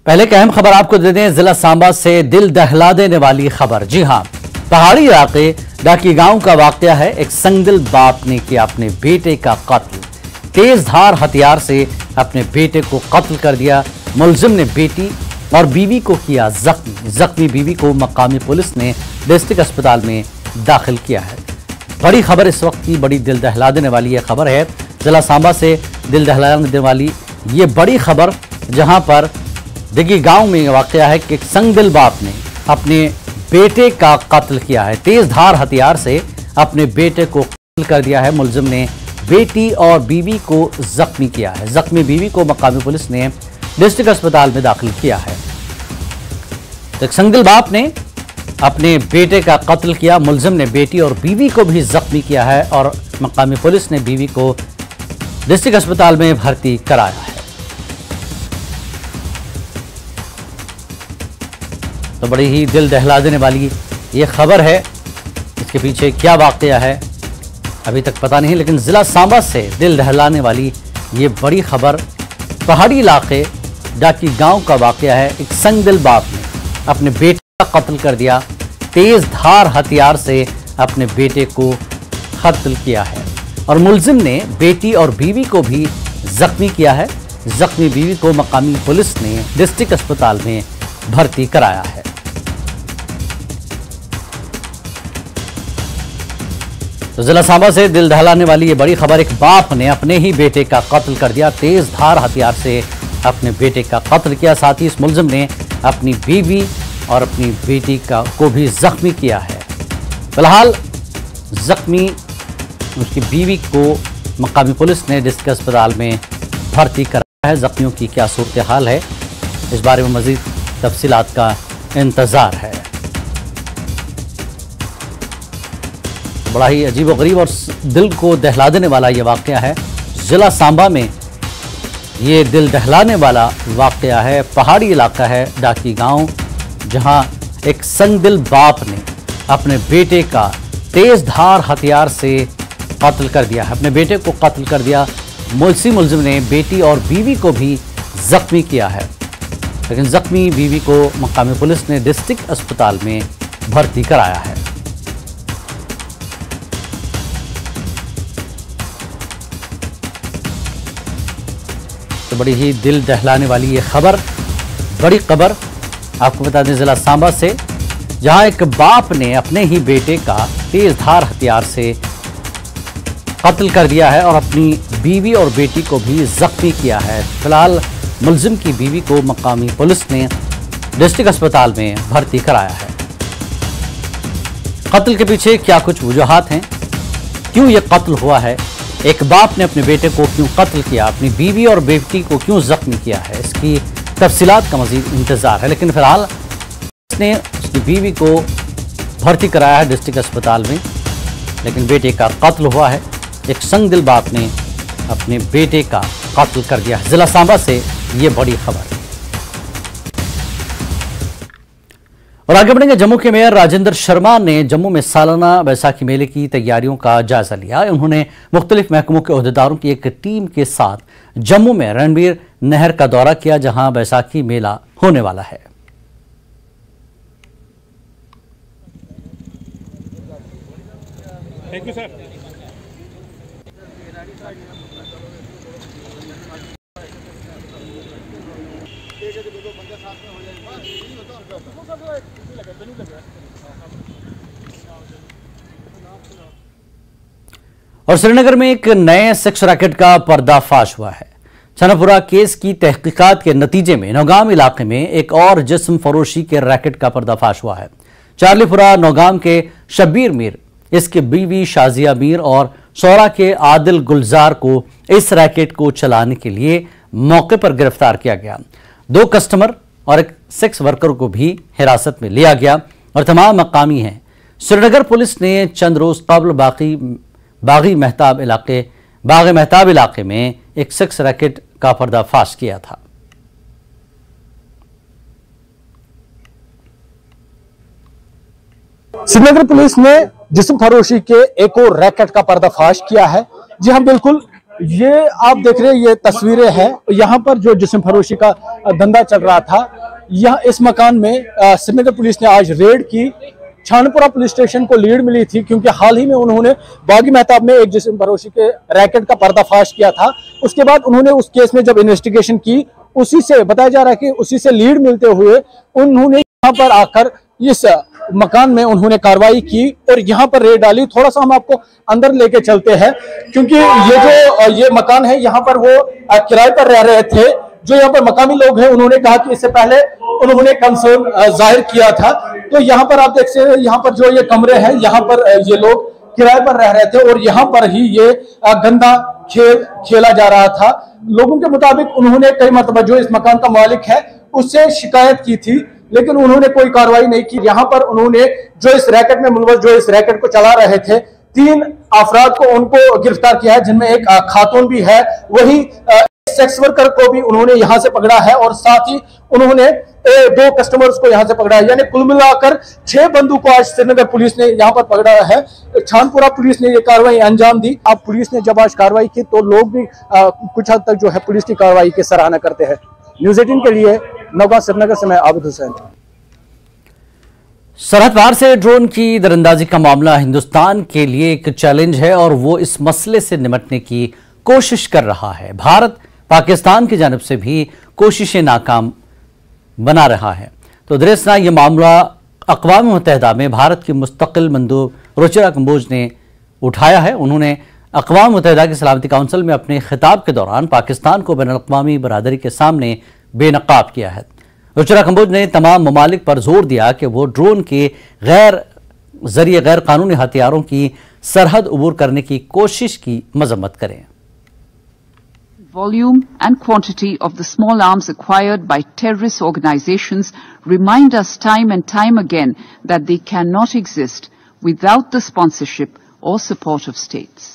पहले एक अहम खबर आपको दे दें। जिला सांबा से दिल दहला देने वाली खबर। जी हां, पहाड़ी इलाके डाकी गांव का वाकया है। एक संगदिल बाप ने किया अपने बेटे का कत्ल। तेज धार हथियार से अपने बेटे को कत्ल कर दिया। मुलजिम ने बेटी और बीवी को किया जख्मी। जख्मी बीवी को मकामी पुलिस ने डिस्ट्रिक्ट अस्पताल में दाखिल किया है। बड़ी खबर इस वक्त की, बड़ी दिल दहला देने वाली यह खबर है। जिला सांबा से दिल दहला देने वाली ये बड़ी खबर, जहां पर दिग्गी गांव में वाकया है कि एक संगदिल बाप ने अपने बेटे का कत्ल किया है। तेज धार हथियार से अपने बेटे को कत्ल कर दिया है। मुलजिम ने बेटी और बीवी को जख्मी किया है। जख्मी बीवी को मकामी पुलिस ने डिस्ट्रिक्ट अस्पताल में दाखिल किया है। तो एक संगदिल बाप ने अपने बेटे का कत्ल किया। मुलजिम ने बेटी और बीवी को भी जख्मी किया है और मकामी पुलिस ने बीवी को डिस्ट्रिक्ट अस्पताल में भर्ती कराया है। तो बड़ी ही दिल दहला देने वाली ये खबर है। इसके पीछे क्या वाकया है अभी तक पता नहीं, लेकिन जिला सांबा से दिल दहलाने वाली ये बड़ी खबर पहाड़ी इलाके डाकी गांव का वाकया है। एक संगदिल बाप ने अपने बेटे का कत्ल कर दिया। तेज धार हथियार से अपने बेटे को कत्ल किया है और मुलजिम ने बेटी और बीवी को भी जख्मी किया है। जख्मी बीवी को मकामी पुलिस ने डिस्ट्रिक्ट अस्पताल में भर्ती कराया है। तो जिला सांबा से दिल दहलाने वाली ये बड़ी खबर। एक बाप ने अपने ही बेटे का कत्ल कर दिया। तेज धार हथियार से अपने बेटे का कत्ल किया। साथ ही इस मुलजिम ने अपनी बीवी और अपनी बेटी को भी जख्मी किया है। फिलहाल जख्मी उसकी बीवी को मकामी पुलिस ने डिस्ट्रिक्ट अस्पताल में भर्ती कराया है। जख्मियों की क्या सूरत हाल है, इस बारे में मजीद तफसीलात का इंतजार है। बड़ा ही अजीबोगरीब और दिल को दहला देने वाला ये वाकया है। जिला सांबा में ये दिल दहलाने वाला वाकया है। पहाड़ी इलाका है डाकी गांव, जहां एक संगदिल बाप ने अपने बेटे का तेज धार हथियार से कत्ल कर दिया है। अपने बेटे को कत्ल कर दिया। मुलजिम ने बेटी और बीवी को भी जख्मी किया है, लेकिन जख्मी बीवी को मकामी पुलिस ने डिस्ट्रिक्ट अस्पताल में भर्ती कराया है। तो बड़ी ही दिल दहलाने वाली ये खबर, बड़ी खबर आपको बता दें जिला सांबा से, जहां एक बाप ने अपने ही बेटे का तेज धार हथियार से कत्ल कर दिया है और अपनी बीवी और बेटी को भी जख्मी किया है। फिलहाल मुलजिम की बीवी को मकामी पुलिस ने डिस्ट्रिक्ट अस्पताल में भर्ती कराया है। कत्ल के पीछे क्या कुछ वजूहात हैं, क्यों यह कत्ल हुआ है, एक बाप ने अपने बेटे को क्यों कत्ल किया, अपनी बीवी और बेटी को क्यों जख्मी किया है, इसकी तफसीलात का मजीद इंतजार है। लेकिन फिलहाल उसने उसकी बीवी को भर्ती कराया है डिस्ट्रिक्ट अस्पताल में, लेकिन बेटे का कत्ल हुआ है। एक संगदिल बाप ने अपने बेटे का कत्ल कर दिया है। जिला सांबा से ये बड़ी खबर। और आगे बढ़ेंगे। जम्मू के मेयर राजेंद्र शर्मा ने जम्मू में सालाना बैसाखी मेले की तैयारियों का जायजा लिया। उन्होंने मुख्तलिफ महकमों के ओहदेदारों की एक टीम के साथ जम्मू में रणबीर नहर का दौरा किया, जहां बैसाखी मेला होने वाला है। Thank you sir. और श्रीनगर में एक नए सेक्स रैकेट का पर्दाफाश हुआ है। छनापुरा केस की तहकीकात के नतीजे में नौगाम इलाके में एक और जिस्म फरोशी के रैकेट का पर्दाफाश हुआ है। चार्लीपुरा नौगाम के शब्बीर मीर, इसके बीवी शाजिया मीर और सौरा के आदिल गुलजार को इस रैकेट को चलाने के लिए मौके पर गिरफ्तार किया गया। 2 कस्टमर और एक सेक्स वर्कर को भी हिरासत में लिया गया और तमाम मकामी हैं। श्रीनगर पुलिस ने चंद रोज कबल बाग महताब इलाके में एक सेक्स रैकेट का पर्दाफाश किया था। श्रीनगर पुलिस ने जिस्म फरोशी के एक और रैकेट का पर्दाफाश किया है। जी हाँ, बिल्कुल ये आप देख रहे हैं, ये तस्वीरें हैं। यहाँ पर जो जिस्म फरोशी का धंधा चल रहा था, यह इस मकान में श्रीनगर पुलिस ने आज रेड की। छानपुरा पुलिस स्टेशन को लीड मिली थी क्योंकि हाल ही में उन्होंने बागी मेहताब में एक जिस्म फरोशी के रैकेट का पर्दाफाश किया था। उसके बाद उन्होंने उस केस में जब इन्वेस्टिगेशन की, उसी से बताया जा रहा है कि उसी से लीड मिलते हुए उन्होंने यहाँ पर आकर इस मकान में उन्होंने कार्रवाई की और यहाँ पर रेड डाली। थोड़ा सा हम आपको अंदर लेके चलते हैं क्योंकि ये मकान है, यहाँ पर वो किराए पर रह रहे थे। जो यहाँ पर मकामी लोग हैं उन्होंने कहा कि इससे पहले उन्होंने कंसर्न जाहिर किया था। तो यहाँ पर आप देख सकते हैं, यहाँ पर जो ये कमरे हैं, यहाँ पर ये लोग किराए पर रह रहे थे और यहाँ पर ही ये गंदा खेल खेला जा रहा था। लोगों के मुताबिक उन्होंने कई मरतबा जो इस मकान का मालिक है उससे शिकायत की थी, लेकिन उन्होंने कोई कार्रवाई नहीं की। यहाँ पर उन्होंने जो इस रैकेट में मुलव्वस, जो इस रैकेट को चला रहे थे, 3 अफराद को उनको गिरफ्तार किया है, जिनमें एक खातून भी है। वही सेक्स वर्कर को भी उन्होंने यहां से पकड़ा है और साथ ही उन्होंने 2 कस्टमर्स को यहां से पकड़ा है। यानी कुल मिलाकर 6 बंदों को आज श्रीनगर पुलिस ने यहां पर पकड़ा है। छानपुरा पुलिस ने ये कार्रवाई अंजाम दी। अब पुलिस ने जब आज कार्रवाई की तो लोग भी कुछ हद तक जो है पुलिस की कार्रवाई की सराहना करते हैं। न्यूज़ 18 के लिए नौगां श्रीनगर से मैं आबिद हुसैन। सरहद पार से ड्रोन की दरअंदाजी का मामला हिंदुस्तान के लिए एक चैलेंज है और वो इस मसले से निपटने की कोशिश कर रहा है। भारत पाकिस्तान की जानिब से भी कोशिशें नाकाम बना रहा है। तो दरअसल ये मामला अक़वाम मुत्तहिदा में भारत की मुस्तकिल मंदूब रुचिरा कंबोज ने उठाया है। उन्होंने अक़वाम मुत्तहिदा की सलामती काउंसिल में अपने खिताब के दौरान पाकिस्तान को बैनुल-अक़वामी बरादरी के सामने बेनकाब किया है। रुचिरा कंबोज ने तमाम ममालिक पर जोर दिया कि वो ड्रोन के गैर कानूनी हथियारों की सरहद उबूर करने की कोशिश की मजम्मत करें। Volume and quantity of the small arms acquired by terrorist organizations remind us time and time again that they cannot exist without the sponsorship or support of states.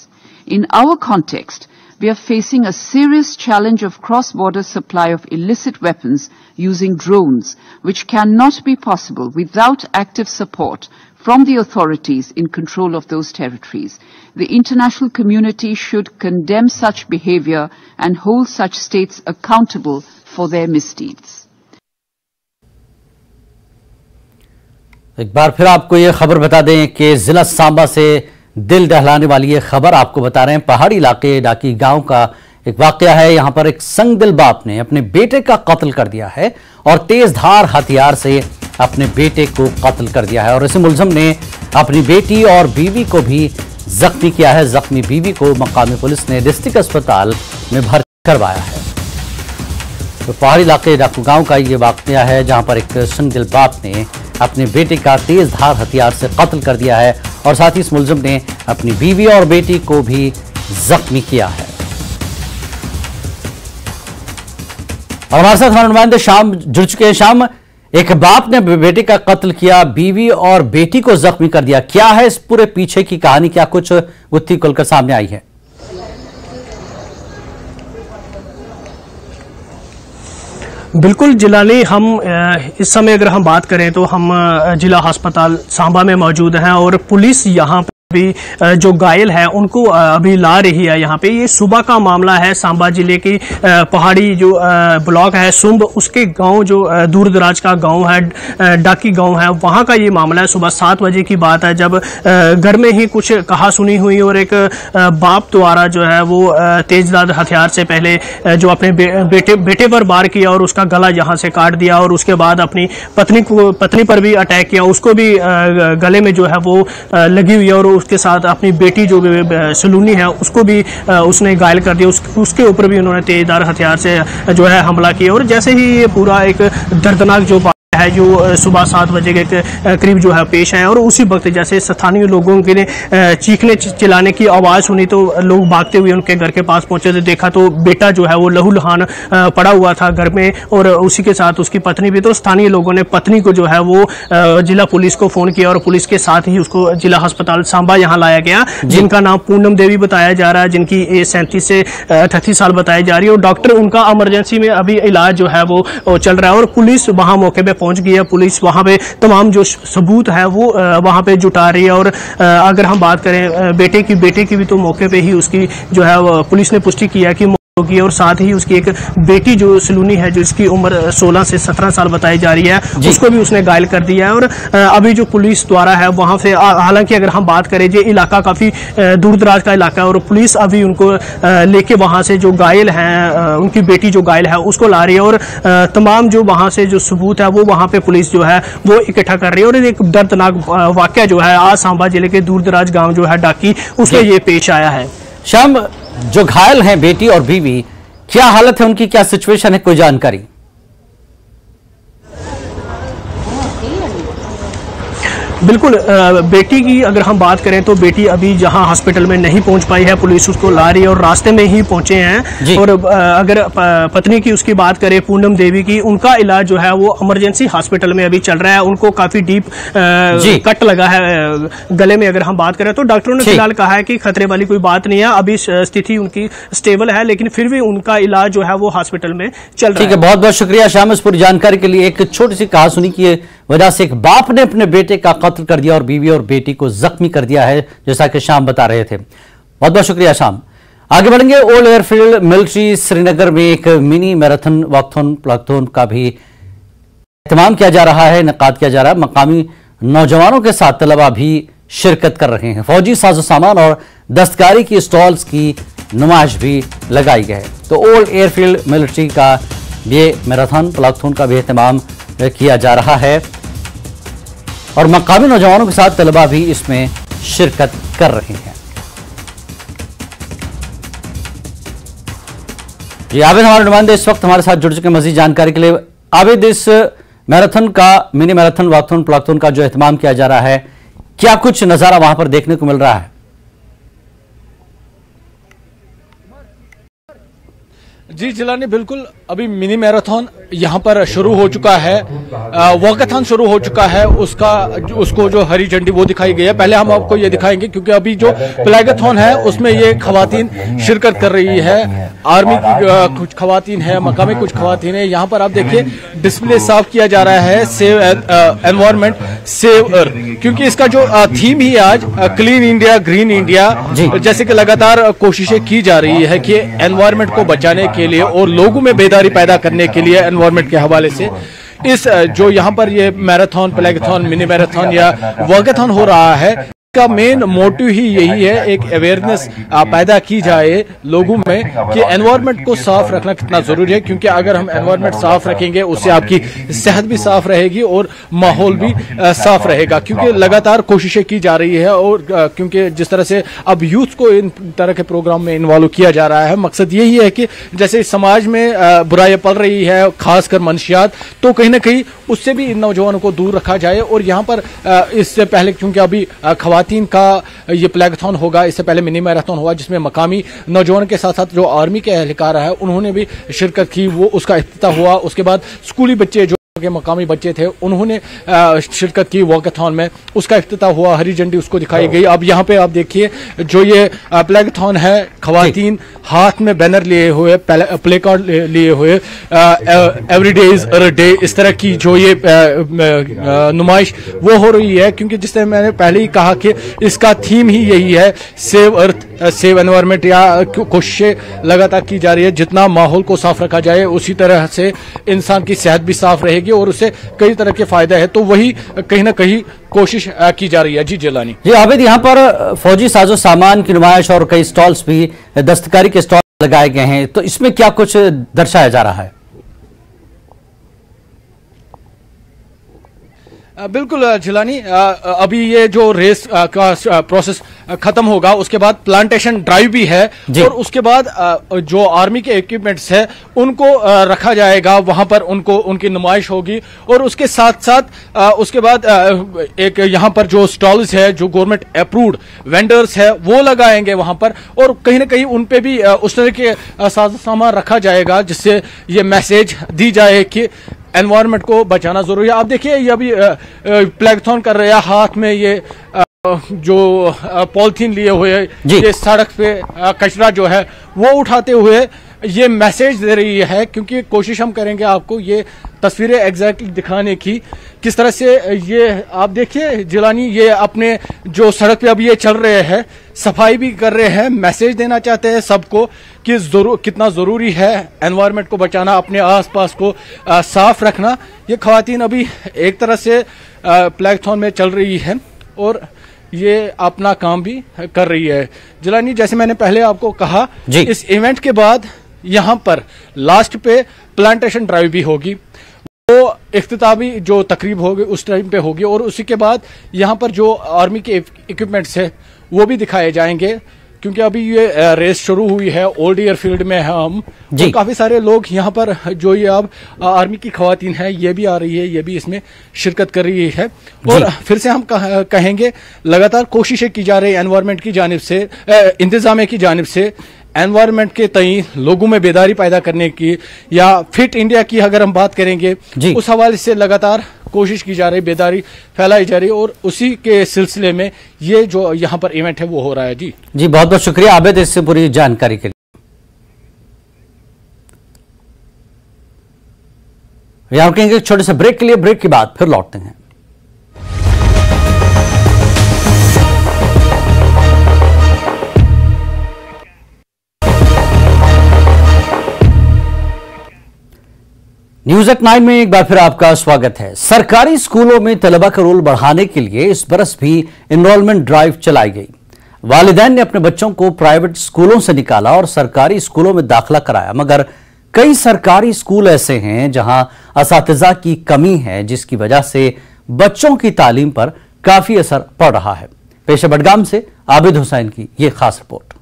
In our context, we are facing a serious challenge of cross-border supply of illicit weapons using drones, which cannot be possible without active support from the authorities in control of those territories. The international community should condemn such behavior and hold such states accountable for their misdeeds. एक बार फिर आपको ये खबर बता दें कि जिला सांबा से दिल दहलाने वाली ये खबर आपको बता रहे हैं। पहाड़ी इलाके डाकी गांव का एक वाकया है। यहां पर एक संगदिल बाप ने अपने बेटे का कत्ल कर दिया है और तेजधार हथियार से अपने बेटे को कत्ल कर दिया है और इसी मुलजम ने अपनी बेटी और बीवी को भी जख्मी किया है। जख्मी बीवी को मकामी पुलिस ने डिस्ट्रिक्ट अस्पताल में भर्ती करवाया है। तो पहाड़ी इलाके डाकू गांव का ये वाकया है जहां पर एक संगदिल बाप ने अपने बेटे का तेजधार हथियार से कत्ल कर दिया है और साथ ही इस मुलजिम ने अपनी बीवी और बेटी को भी जख्मी किया है। और हमारे साथ हमारे नुमाइंदे शाम जुड़ चुके हैं। शाम, एक बाप ने बेटे का कत्ल किया, बीवी और बेटी को जख्मी कर दिया, क्या है इस पूरे पीछे की कहानी? क्या कुछ गुत्थी खुलकर सामने आई है? बिल्कुल जिलानी, हम इस समय अगर हम बात करें तो हम जिला अस्पताल सांबा में मौजूद हैं और पुलिस यहाँ भी जो घायल है उनको अभी ला रही है। यहाँ पे ये सुबह का मामला है। सांबा जिले की पहाड़ी जो ब्लॉक है सुंब, उसके गांव जो दूर दराज का गांव है, डाकी गांव है, वहाँ का ये मामला है। सुबह 7 बजे की बात है जब घर में ही कुछ कहा सुनी हुई और एक बाप द्वारा जो है वो तेजदार हथियार से पहले जो अपने बेटे पर वार किया और उसका गला यहाँ से काट दिया और उसके बाद अपनी पत्नी पर भी अटैक किया, उसको भी गले में जो है वो लगी हुई है और उसके साथ अपनी बेटी जो सलूनी है उसको भी उसने घायल कर दिया। उसके ऊपर भी उन्होंने तेजदार हथियार से जो है हमला किया और जैसे ही ये पूरा एक दर्दनाक जो है जो सुबह 7 बजे के करीब जो है पेश है और उसी वक्त जैसे स्थानीय लोगों के ने चीखने चिल्लाने की आवाज़ सुनी तो लोग भागते हुए उनके घर के पास पहुंचे तो देखा तो बेटा जो है वो लहूलुहान पड़ा हुआ था घर में और उसी के साथ उसकी पत्नी भी। तो स्थानीय लोगों ने पत्नी को जो है वो जिला पुलिस को फ़ोन किया और पुलिस के साथ ही उसको जिला अस्पताल सांबा यहाँ लाया गया, जिनका नाम पूनम देवी बताया जा रहा है, जिनकी एज 37 से 38 साल बताई जा रही है और डॉक्टर उनका इमरजेंसी में अभी इलाज जो है वो चल रहा है और पुलिस वहाँ मौके पर पहुंच पहुंच गई है पुलिस, वहां पे तमाम जो सबूत है वो वहां पे जुटा रही है। और अगर हम बात करें बेटे की भी तो मौके पे ही उसकी जो है पुलिस ने पुष्टि किया कि होगी, और साथ ही उसकी एक बेटी जो सलूनी है, जो इसकी उम्र 16 से 17 साल बताई जा रही है, उसको भी उसने घायल कर दिया है। और अभी जो पुलिस द्वारा है वहां से, हालांकि अगर हम बात करें, ये इलाका काफी दूर दराज का इलाका है और पुलिस अभी उनको लेके वहां से जो घायल हैं, उनकी बेटी जो घायल है उसको ला रही है। और तमाम जो वहां से जो सबूत है वो वहां पे पुलिस जो है वो इकट्ठा कर रही है। और एक दर्दनाक वाकया जो है आज सांबा जिले के दूर दराज गाँव जो है डाकी, उसमें ये पेश आया है। शाम, जो घायल हैं बेटी और बीवी, क्या हालत है उनकी, क्या सिचुएशन है, कोई जानकारी? बिल्कुल, बेटी की अगर हम बात करें तो बेटी अभी जहां हॉस्पिटल में नहीं पहुंच पाई है, पुलिस उसको ला रही है और रास्ते में ही पहुंचे हैं। और अगर पत्नी की उसकी बात करें, पूनम देवी की, उनका इलाज जो है वो इमरजेंसी हॉस्पिटल में अभी चल रहा है। उनको काफी डीप कट लगा है गले में। अगर हम बात करें तो डॉक्टरों ने फिलहाल कहा है कि खतरे वाली कोई बात नहीं है, अभी स्थिति उनकी स्टेबल है, लेकिन फिर भी उनका इलाज जो है वो हॉस्पिटल में चल रहा है। ठीक है, बहुत बहुत शुक्रिया शाम इस पूरी जानकारी के लिए। एक छोटी सी कहासुनी की वजह से एक बाप ने अपने बेटे का कत्ल कर दिया और बीवी और बेटी को जख्मी कर दिया है, जैसा कि शाम बता रहे थे। बहुत बहुत शुक्रिया शाम। आगे बढ़ेंगे। ओल्ड एयरफील्ड मिलिट्री श्रीनगर में एक मिनी मैराथन वॉकथॉन प्लॉकथॉन का भी एहतमाम किया जा रहा है, इनेकाद किया जा रहा है। मकामी नौजवानों के साथ तलबा भी शिरकत कर रहे हैं। फौजी साजो सामान और दस्तकारी की स्टॉल्स की नुमाइश भी लगाई गई। तो ओल्ड एयरफील्ड मिलिट्री का ये मैराथन प्लॉकथॉन का भी एहतमाम किया जा रहा है और मकामी नौजवानों के साथ तलबा भी इसमें शिरकत कर रहे हैं। जी आबिद हमारे नुमाइंदे इस वक्त हमारे साथ जुड़ चुके मजीद जानकारी के लिए। आबिद, इस मैराथन का, मिनी मैराथन वॉकथॉन प्लॉकथॉन का जो एहतमाम किया जा रहा है, क्या कुछ नजारा वहां पर देखने को मिल रहा है? जी जिलानी, बिल्कुल अभी मिनी मैराथन यहाँ पर शुरू हो चुका है, वॉकथॉन शुरू हो चुका है। उसको जो हरी झंडी वो दिखाई गई है। पहले हम आपको ये दिखाएंगे क्योंकि अभी जो फ्लैगाथॉन है उसमें ये खवातीन शिरकत कर रही है। आर्मी की कुछ खवातीन है, मकामी कुछ खवातीन है। यहाँ पर आप देखिए डिस्प्ले साफ किया जा रहा है, सेव एनवायरमेंट सेव अर्थ, क्योंकि इसका जो थीम ही आज क्लीन इंडिया ग्रीन इंडिया, जैसे कि लगातार कोशिशें की जा रही है कि एनवायरमेंट को बचाने के लिए और लोगों में बेदारी पैदा करने के लिए एनवायरनमेंट के हवाले से इस जो यहाँ पर ये मैराथन, प्लेगाथन, मिनी मैराथन या वॉकथॉन हो रहा है, का मेन मोटिव ही यही है, एक अवेयरनेस पैदा की जाए लोगों में कि एनवायरनमेंट को साफ रखना कितना जरूरी है। क्योंकि अगर हम एनवायरनमेंट साफ रखेंगे उससे आपकी सेहत भी साफ रहेगी और माहौल भी साफ रहेगा। क्योंकि लगातार कोशिशें की जा रही है और क्योंकि जिस तरह से अब यूथ को इन तरह के प्रोग्राम में इन्वॉल्व किया जा रहा है, मकसद यही है कि जैसे समाज में बुराइयां पल रही है, खासकर मंशियात, तो कहीं ना कहीं उससे भी इन नौजवानों को दूर रखा जाए। और यहाँ पर इससे पहले क्योंकि अभी खवातीन का ये प्लेगाथॉन होगा, इससे पहले मिनी मैराथन हुआ जिसमें मकामी नौजवानों के साथ साथ जो आर्मी के एहलकार है उन्होंने भी शिरकत की, वो उसका इफ्तिताह हुआ। उसके बाद स्कूली बच्चे जो के मकामी बच्चे थे उन्होंने शिरकत की वॉकथॉन में, उसका इफ्तिताह हुआ, हरी झंडी उसको दिखाई गई। अब यहाँ पे आप देखिए जो ये प्लेगाथॉन है, खवातीन हाथ में बैनर लिए हुए, प्ले कार्ड लिए हुए, every day is a day, इस तरह की जो ये नुमाइश वो हो रही है। क्योंकि जिस तरह मैंने पहले ही कहा कि इसका थीम ही यही है, सेव अर्थ सेव एनवायरनमेंट, या कोशिशें लगातार की जा रही है जितना माहौल को साफ रखा जाए उसी तरह से इंसान की सेहत भी साफ रहेगी और उससे कई तरह के फायदे हैं। तो वही कहीं ना कहीं कोशिश की जा रही है। जी जिलानी। जी आबिद, यहाँ पर फौजी साजो सामान की नुमाइश और कई स्टॉल्स भी, दस्तकारी के स्टॉल लगाए गए हैं, तो इसमें क्या कुछ दर्शाया जा रहा है? बिल्कुल झिलानी, अभी ये जो रेस का प्रोसेस खत्म होगा उसके बाद प्लांटेशन ड्राइव भी है और उसके बाद जो आर्मी के इक्विपमेंट्स है उनको रखा जाएगा, वहां पर उनको उनकी नुमाइश होगी। और उसके साथ साथ उसके बाद एक यहाँ पर जो स्टॉल्स है, जो गवर्नमेंट अप्रूव्ड वेंडर्स है वो लगाएंगे वहां पर, और कहीं ना कहीं उन पे भी उस तरह के साज सामान रखा जाएगा जिससे ये मैसेज दी जाए कि एनवायरनमेंट को बचाना जरूरी है। आप देखिए ये अभी प्लेगाथॉन कर रहे हैं, हाथ में ये जो पॉलिथीन लिए हुए ये सड़क पे कचरा जो है वो उठाते हुए ये मैसेज दे रही है, क्योंकि कोशिश हम करेंगे आपको ये तस्वीरें एग्जैक्टली दिखाने की किस तरह से ये आप देखिए जिलानी ये अपने जो सड़क पे अब ये चल रहे हैं सफाई भी कर रहे हैं, मैसेज देना चाहते हैं सबको कि कितना ज़रूरी है एनवायरनमेंट को बचाना, अपने आसपास को साफ रखना। ये खवातीन अभी एक तरह से प्लैगथॉन में चल रही है और ये अपना काम भी कर रही है। जिलानी जैसे मैंने पहले आपको कहा इस इवेंट के बाद यहाँ पर लास्ट पे प्लांटेशन ड्राइव भी होगी, वो इख्तितामी जो तकरीब होगी उस टाइम पे होगी और उसी के बाद यहाँ पर जो आर्मी के इक्विपमेंट्स है वो भी दिखाए जाएंगे, क्योंकि अभी ये रेस शुरू हुई है ओल्ड एयरफील्ड में हम तो काफी सारे लोग यहाँ पर जो ये अब आर्मी की खवातीन है ये भी आ रही है, ये भी इसमें शिरकत कर रही है। और फिर से हम कहेंगे लगातार कोशिशें की जा रही है एनवायरनमेंट की जानिब से, इंतजामिया की जानिब से एनवायरनमेंट के तई लोगों में बेदारी पैदा करने की, या फिट इंडिया की अगर हम बात करेंगे उस हवाले से लगातार कोशिश की जा रही, बेदारी फैलाई जा रही और उसी के सिलसिले में ये जो यहाँ पर इवेंट है वो हो रहा है। जी बहुत बहुत शुक्रिया आबिद इससे पूरी जानकारी के लिए। यहाँ रुकेंगे छोटे से ब्रेक के लिए, ब्रेक के बाद फिर लौटते हैं। न्यूज़ एट 9 में एक बार फिर आपका स्वागत है। सरकारी स्कूलों में तलबा का रोल बढ़ाने के लिए इस बरस भी एनरोलमेंट ड्राइव चलाई गई। वालिदैन ने अपने बच्चों को प्राइवेट स्कूलों से निकाला और सरकारी स्कूलों में दाखिला कराया, मगर कई सरकारी स्कूल ऐसे हैं जहां असातिज़ा की कमी है, जिसकी वजह से बच्चों की तालीम पर काफी असर पड़ रहा है। पेश है बडगाम से आबिद हुसैन की यह खास रिपोर्ट।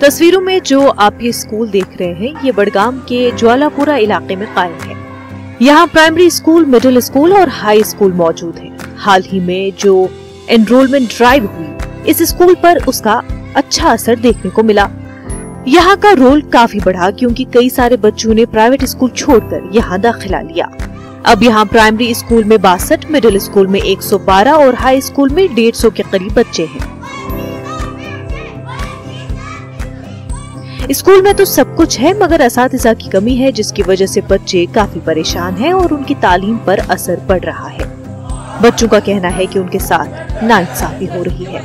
तस्वीरों में जो आप ये स्कूल देख रहे हैं ये बडगाम के ज्वालापुरा इलाके में कायम है। यहाँ प्राइमरी स्कूल, मिडिल स्कूल और हाई स्कूल मौजूद है। हाल ही में जो एनरोलमेंट ड्राइव हुई इस स्कूल पर उसका अच्छा असर देखने को मिला। यहाँ का रोल काफी बढ़ा क्योंकि कई सारे बच्चों ने प्राइवेट स्कूल छोड़कर यहाँ दाखिला लिया। अब यहाँ प्राइमरी स्कूल में 62, मिडिल स्कूल में 112 और हाई स्कूल में 150 के करीब बच्चे हैं। स्कूल में तो सब कुछ है मगर असातिज़ा की कमी है, जिसकी वजह से बच्चे काफी परेशान हैं और उनकी तालीम पर असर पड़ रहा है। बच्चों का कहना है कि उनके साथ नाइंसाफी हो रही है।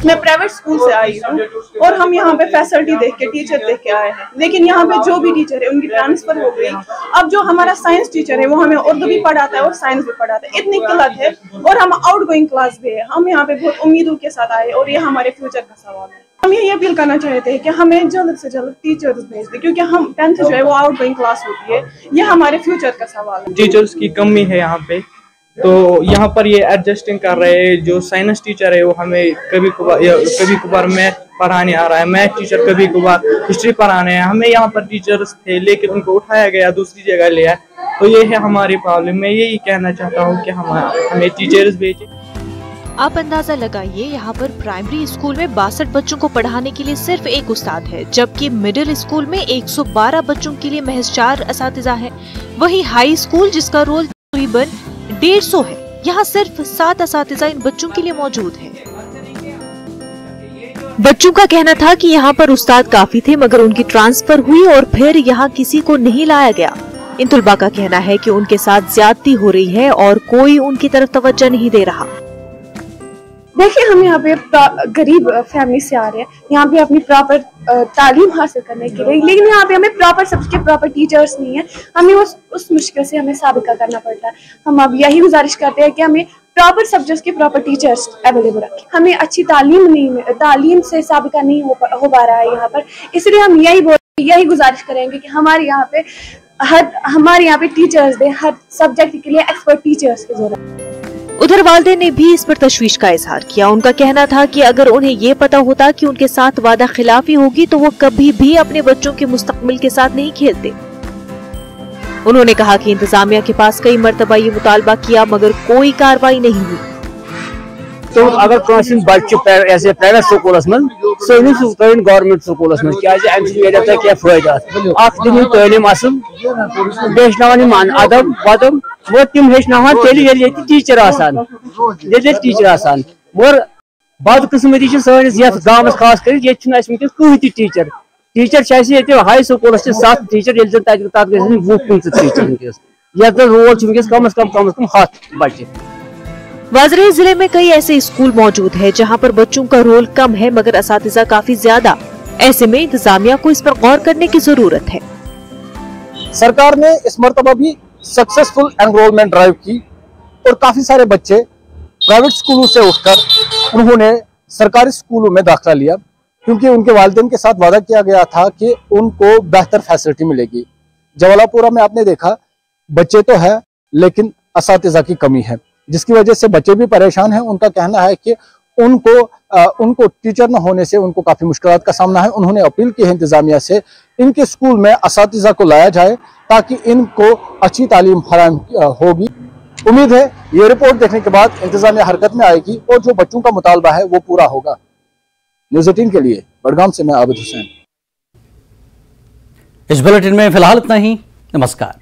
मैं प्राइवेट स्कूल से आई हूँ और हम यहाँ पे फैसिलिटी देख के, टीचर देख के आए हैं, लेकिन यहाँ पे जो भी टीचर है उनकी ट्रांसफर हो गई। अब जो हमारा साइंस टीचर है वो हमें उर्दू भी पढ़ाता है और साइंस भी पढ़ाता है, इतनी किल्लत है। और हम आउट गोइंग क्लास भी है। हम यहाँ पे बहुत उम्मीदों के साथ आए और ये हमारे फ्यूचर का सवाल है। हम यही अपील करना चाहते हैं कि हमें जल्द से जल्द टीचर्स भेज दे, क्योंकि हम 10th जो है वो आउट गोइंग क्लास होती है। ये हमारे फ्यूचर का सवाल है। टीचर्स की कमी है यहाँ पे, तो यहाँ पर ये एडजस्टिंग कर रहे हैं। जो साइंस टीचर है वो हमें कभी कभार मैथ पढ़ाने आ रहा है, मैथ टीचर कभी कभार हिस्ट्री पढ़ाने हैं। हमें यहाँ पर टीचर्स थे लेकिन उनको उठाया गया, दूसरी जगह लिया। तो ये है हमारी प्रॉब्लम। मैं यही कहना चाहता हूँ कि हमें टीचर्स भेजें। आप अंदाजा लगाइए, यहाँ पर प्राइमरी स्कूल में 62 बच्चों को पढ़ाने के लिए सिर्फ एक उस्ताद है, जबकि मिडिल स्कूल में 112 बच्चों के लिए महज 4 असातिज़ा है। वहीं हाई स्कूल जिसका रोल तकरीबन 150 है, यहाँ सिर्फ 7 असातिज़ा इन बच्चों के लिए मौजूद है। बच्चों का कहना था कि यहाँ पर उस्ताद काफी थे मगर उनकी ट्रांसफर हुई और फिर यहाँ किसी को नहीं लाया गया। इन तुलबा का कहना है कि उनके साथ ज्यादती हो रही है और कोई उनकी तरफ तवज्जो नहीं दे रहा। देखिए, हम यहाँ पे गरीब फैमिली से आ रहे हैं, यहाँ पे अपनी प्रॉपर तालीम हासिल करने के लिए, लेकिन यहाँ पे हमें प्रॉपर सब्जेक्ट के प्रॉपर टीचर्स नहीं है। हमें उस मुश्किल से हमें साबिका करना पड़ता है। हम अब यही गुजारिश करते हैं कि हमें प्रॉपर सब्जेक्ट के प्रॉपर टीचर्स अवेलेबल रखें। हमें अच्छी तालीम से साबिका नहीं हो पा रहा है यहाँ पर, इसलिए हम यही गुजारिश करेंगे कि हमारे यहाँ पे टीचर्स दें, हर सब्जेक्ट के लिए एक्सपर्ट टीचर्स की जरूरत। उधर वालिदैन ने भी इस पर तशवीश का इजहार किया। उनका कहना था कि अगर उन्हें ये पता होता कि उनके साथ वादा खिलाफी होगी तो वो कभी भी अपने बच्चों के मुस्तकबिल के साथ नहीं खेलते। उन्होंने कहा कि इंतजामिया के पास कई मरतबा ये मुतालबा किया मगर कोई कार्रवाई नहीं हुई। तो अगर बच्चे ऐसे प्राइवेट स्कूलस मन गवर्नमेंट स्कूलस मन क्या क्या फायदा दिन तलीम असल हेचन अदब वदब वो तम हेचन तेल टीचर आसान मगर बदकिस्मती सानिस गाँव खास कर कह टीचर हाई स्कूल 7 टीचर तक 20-25 टीचर यह रोल कम अज कम 7 बच्चे। वाजरे जिले में कई ऐसे स्कूल मौजूद है जहां पर बच्चों का रोल कम है मगर असातिज़ा काफी ज्यादा। ऐसे में इंतजामिया को इस पर गौर करने की जरूरत है। सरकार ने इस मरतबा भी सक्सेसफुल एनरोलमेंट ड्राइव की और काफी सारे बच्चे प्राइवेट स्कूलों से उठकर उन्होंने सरकारी स्कूलों में दाखिला लिया, क्योंकि उनके वालिदैन के साथ वादा किया गया था कि उनको बेहतर फैसिलिटी मिलेगी। जवालापुरा में आपने देखा बच्चे तो है लेकिन असातिज़ा की कमी है, जिसकी वजह से बच्चे भी परेशान हैं। उनका कहना है कि उनको टीचर न होने से उनको काफी मुश्किलात का सामना है। उन्होंने अपील की है इंतजामिया से इनके स्कूल में असातिज़ा को लाया जाए ताकि इनको अच्छी तालीम फराहम होगी। उम्मीद है ये रिपोर्ट देखने के बाद इंतजामिया हरकत में आएगी और जो बच्चों का मुतालबा है वो पूरा होगा। न्यूज़ 18 के लिए बड़गाम से मैं आबिद हुसैन। इस बुलेटिन में फिलहाल इतना ही। नमस्कार।